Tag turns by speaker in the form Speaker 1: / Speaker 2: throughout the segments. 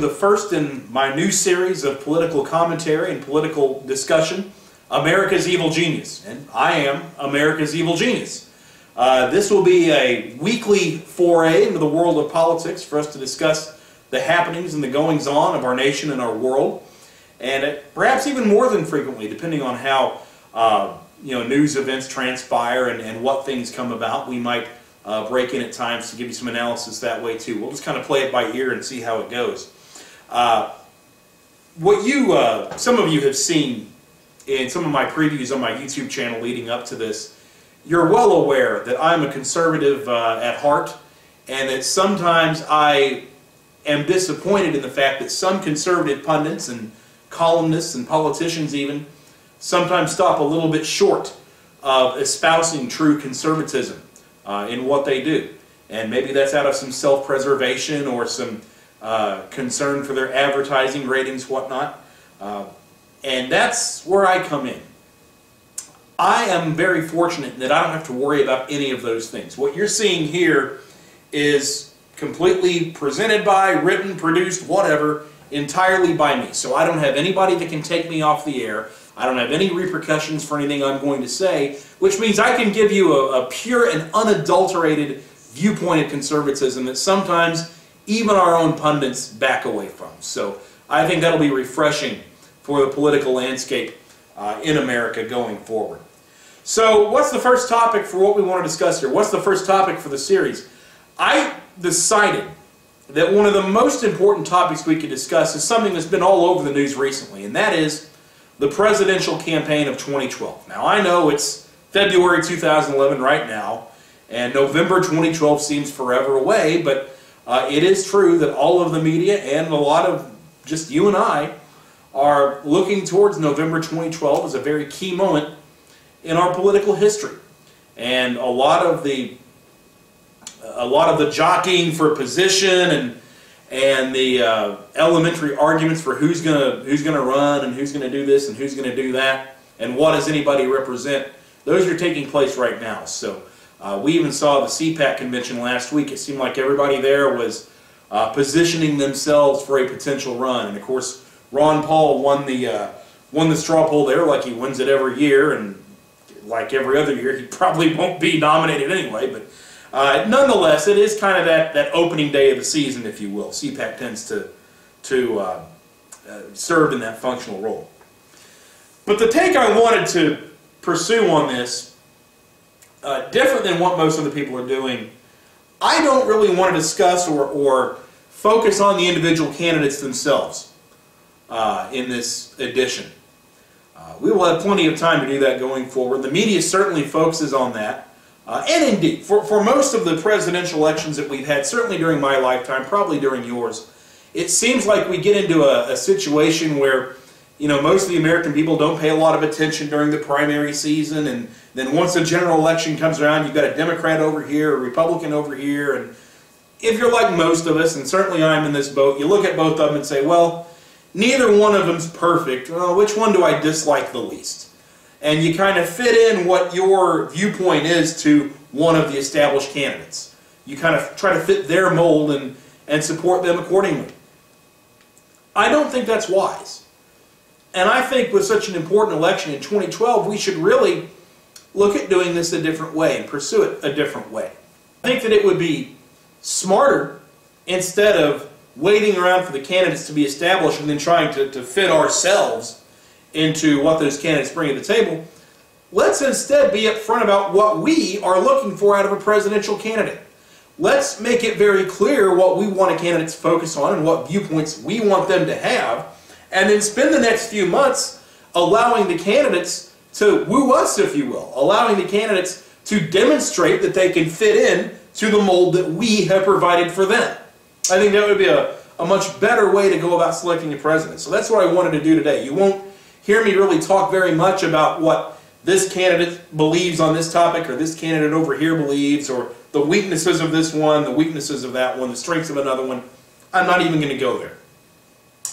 Speaker 1: the first in my new series of political commentary and political discussion, America's Evil Genius. And I am America's Evil Genius. This will be a weekly foray into the world of politics for us to discuss the happenings and the goings-on of our nation and our world. And perhaps even more than frequently, depending on how news events transpire and what things come about, we might break in at times to give you some analysis that way too. We'll just kind of play it by ear and see how it goes. Some of you have seen in some of my previews on my YouTube channel leading up to this, you're well aware that I'm a conservative at heart, and that sometimes I am disappointed in the fact that some conservative pundits and columnists and politicians even sometimes stop a little bit short of espousing true conservatism in what they do. And maybe that's out of some self-preservation or some concern for their advertising ratings, whatnot. And that's where I come in. I am very fortunate that I don't have to worry about any of those things. What you're seeing here is completely presented by, written, produced, whatever, entirely by me. So I don't have anybody that can take me off the air. I don't have any repercussions for anything I'm going to say, which means I can give you a pure and unadulterated viewpoint of conservatism that sometimes even our own pundits back away from. So I think that'll be refreshing for the political landscape in America going forward. So what's the first topic for what we want to discuss here? What's the first topic for the series? I decided that one of the most important topics we could discuss is something that's been all over the news recently, and that is the presidential campaign of 2012. Now, I know it's February 2011 right now, and November 2012 seems forever away, but it is true that all of the media and a lot of just you and I are looking towards November 2012 as a very key moment in our political history. And a lot of the jockeying for position and the elementary arguments for who's gonna run and who's gonna do this and who's gonna do that and what does anybody represent, those are taking place right now. So we even saw the CPAC convention last week. It seemed like everybody there was positioning themselves for a potential run, and of course Ron Paul won the straw poll there, like he wins it every year, and like every other year he probably won't be nominated anyway, but nonetheless, it is kind of that opening day of the season, if you will. CPAC tends to serve in that functional role. But the take I wanted to pursue on this, different than what most of the people are doing, I don't really want to discuss or focus on the individual candidates themselves in this edition. We will have plenty of time to do that going forward. The media certainly focuses on that. And indeed, for most of the presidential elections that we've had, certainly during my lifetime, probably during yours, it seems like we get into a situation where, most of the American people don't pay a lot of attention during the primary season, and then once the general election comes around, you've got a Democrat over here, a Republican over here, and if you're like most of us, and certainly I'm in this boat, you look at both of them and say, well, neither one of them's perfect. Well, which one do I dislike the least? And you kind of fit in what your viewpoint is to one of the established candidates. You kind of try to fit their mold and support them accordingly. I don't think that's wise. And I think with such an important election in 2012, we should really look at doing this a different way and pursue it a different way. I think that it would be smarter, instead of waiting around for the candidates to be established and then trying to fit ourselves into what those candidates bring to the table, let's instead be upfront about what we are looking for out of a presidential candidate. Let's make it very clear what we want a candidate to focus on and what viewpoints we want them to have, and then spend the next few months allowing the candidates to woo us, if you will, allowing the candidates to demonstrate that they can fit in to the mold that we have provided for them. I think that would be a much better way to go about selecting a president. So that's what I wanted to do today. You won't hear me really talk very much about what this candidate believes on this topic, or this candidate over here believes, or the weaknesses of this one, the weaknesses of that one, the strengths of another one. I'm not even going to go there.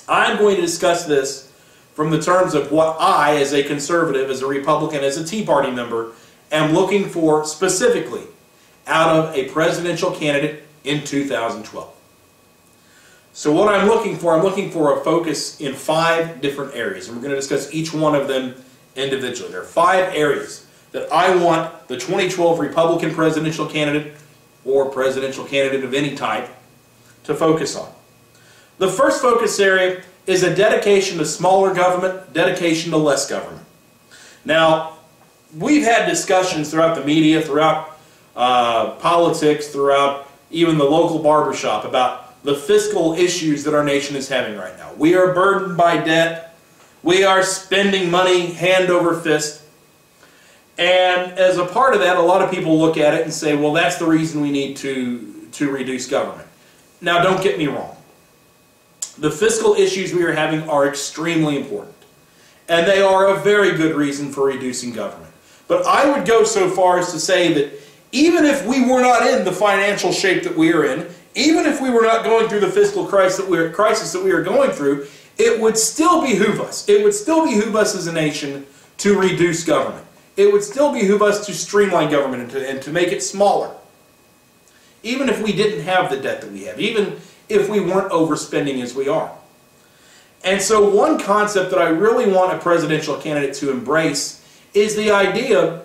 Speaker 1: I'm going to discuss this from the terms of what I, as a conservative, as a Republican, as a Tea Party member, am looking for specifically out of a presidential candidate in 2012. So what I'm looking for a focus in 5 different areas, and we're going to discuss each one of them individually. There are 5 areas that I want the 2012 Republican presidential candidate or presidential candidate of any type to focus on. The first focus area is a dedication to smaller government, dedication to less government. Now, we've had discussions throughout the media, throughout politics, throughout even the local barbershop about the fiscal issues that our nation is having right now. We are burdened by debt. We are spending money hand over fist. And as a part of that, a lot of people look at it and say, well, that's the reason we need to reduce government. Now, don't get me wrong. The fiscal issues we are having are extremely important. And they are a very good reason for reducing government. But I would go so far as to say that even if we were not in the financial shape that we are in, even if we were not going through the fiscal crisis that we are going through, it would still behoove us. It would still behoove us as a nation to reduce government. It would still behoove us to streamline government and to make it smaller. Even if we didn't have the debt that we have. Even if we weren't overspending as we are. And so one concept that I really want a presidential candidate to embrace is the idea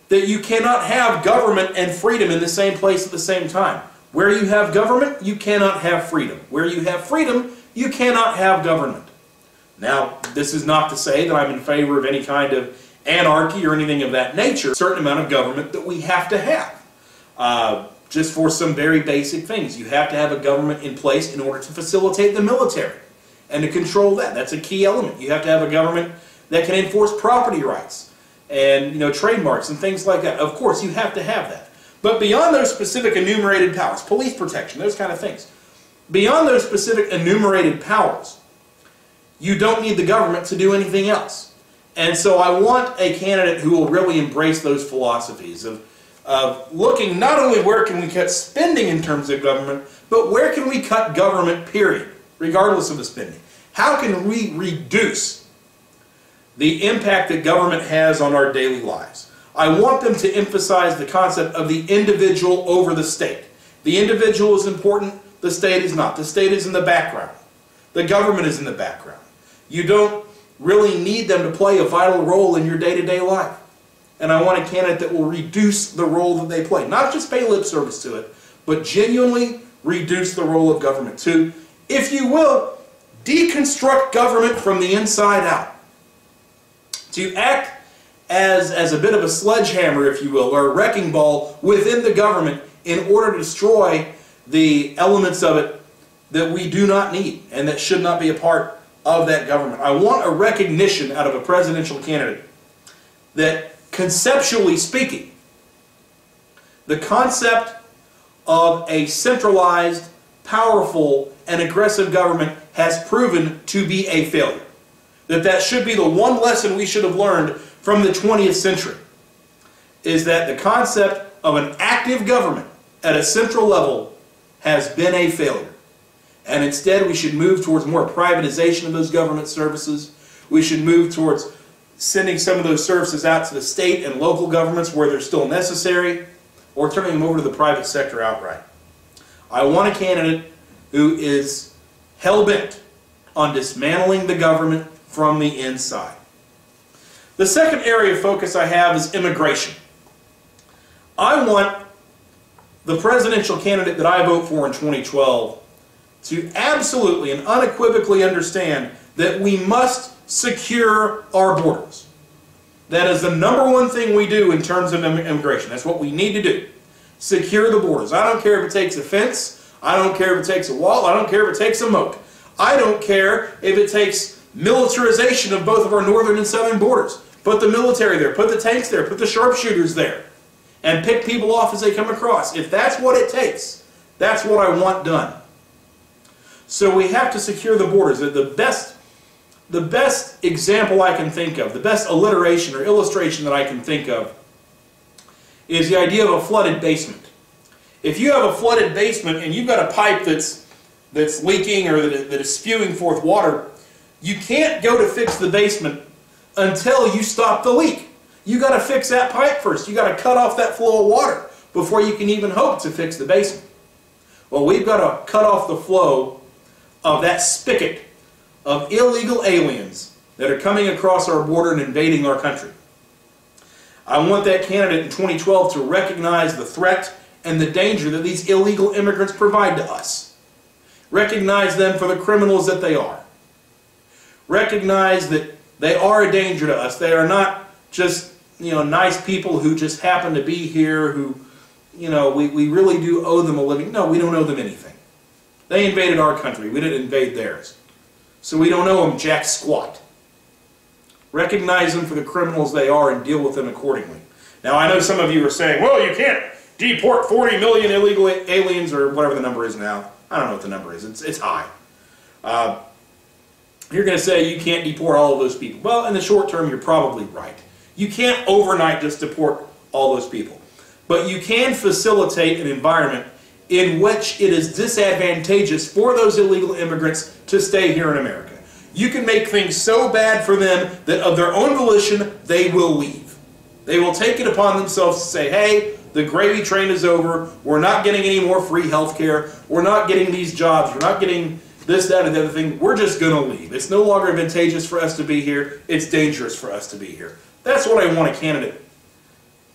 Speaker 1: that you cannot have government and freedom in the same place at the same time. Where you have government, you cannot have freedom. Where you have freedom, you cannot have government. Now, this is not to say that I'm in favor of any kind of anarchy or anything of that nature. A certain amount of government that we have to have. Just for some very basic things. You have to have a government in place in order to facilitate the military and to control that. That's a key element. You have to have a government that can enforce property rights and trademarks and things like that. Of course, you have to have that. But beyond those specific enumerated powers, police protection, those kind of things, beyond those specific enumerated powers, you don't need the government to do anything else. And so I want a candidate who will really embrace those philosophies of looking not only where can we cut spending in terms of government, but where can we cut government, period, regardless of the spending. How can we reduce the impact that government has on our daily lives? I want them to emphasize the concept of the individual over the state. The individual is important, the state is not. The state is in the background. The government is in the background. You don't really need them to play a vital role in your day-to-day life. And I want a candidate that will reduce the role that they play. Not just pay lip service to it, but genuinely reduce the role of government. To, if you will, deconstruct government from the inside out. To act as a bit of a sledgehammer, if you will, or a wrecking ball within the government in order to destroy the elements of it that we do not need and that should not be a part of that government. I want a recognition out of a presidential candidate that, conceptually speaking, the concept of a centralized, powerful, and aggressive government has proven to be a failure. That should be the one lesson we should have learned from the 20th century, is that the concept of an active government at a central level has been a failure. And instead we should move towards more privatization of those government services. We should move towards sending some of those services out to the state and local governments where they're still necessary, or turning them over to the private sector outright. I want a candidate who is hell-bent on dismantling the government from the inside. The second area of focus I have is immigration. I want the presidential candidate that I vote for in 2012 to absolutely and unequivocally understand that we must secure our borders. That is the number one thing we do in terms of immigration. That's what we need to do. Secure the borders. I don't care if it takes a fence. I don't care if it takes a wall. I don't care if it takes a moat. I don't care if it takes militarization of both of our northern and southern borders. Put the military there, put the tanks there, put the sharpshooters there, and pick people off as they come across. If that's what it takes, that's what I want done. So we have to secure the borders. The best example I can think of, the best alliteration or illustration that I can think of, is the idea of a flooded basement. If you have a flooded basement and you've got a pipe that's leaking or that is spewing forth water, you can't go to fix the basement until you stop the leak. You got to fix that pipe first. You got to cut off that flow of water before you can even hope to fix the basement. Well, we've got to cut off the flow of that spigot of illegal aliens that are coming across our border and invading our country. I want that candidate in 2012 to recognize the threat and the danger that these illegal immigrants provide to us. Recognize them for the criminals that they are. Recognize that they are a danger to us. They are not just, nice people who just happen to be here, who, we really do owe them a living. No, we don't owe them anything. They invaded our country. We didn't invade theirs. So we don't owe them jack squat. Recognize them for the criminals they are and deal with them accordingly. Now, I know some of you are saying, well, you can't deport 40 million illegal aliens, or whatever the number is now. I don't know what the number is. It's high. You're going to say you can't deport all of those people. Well, in the short term, you're probably right. You can't overnight just deport all those people. But you can facilitate an environment in which it is disadvantageous for those illegal immigrants to stay here in America. You can make things so bad for them that of their own volition, they will leave. They will take it upon themselves to say, hey, the gravy train is over. We're not getting any more free health care. We're not getting these jobs. We're not getting this, that, and the other thing. We're just going to leave. It's no longer advantageous for us to be here. It's dangerous for us to be here. That's what I want a candidate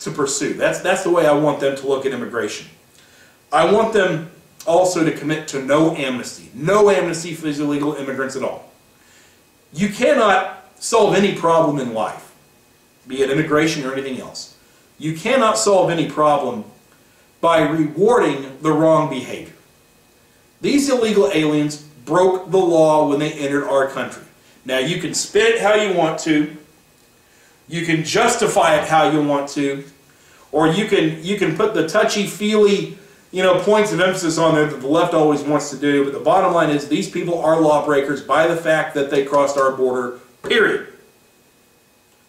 Speaker 1: to pursue. That's the way I want them to look at immigration. I want them also to commit to no amnesty. No amnesty for these illegal immigrants at all. You cannot solve any problem in life, be it immigration or anything else. You cannot solve any problem by rewarding the wrong behavior. These illegal aliens broke the law when they entered our country. Now, you can spin it how you want to. You can justify it how you want to. Or you can put the touchy-feely, points of emphasis on there that the left always wants to do. But the bottom line is these people are lawbreakers by the fact that they crossed our border, period.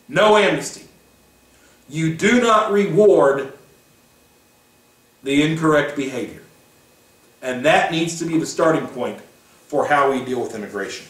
Speaker 1: No amnesty. You do not reward the incorrect behavior. And that needs to be the starting point for how we deal with immigration.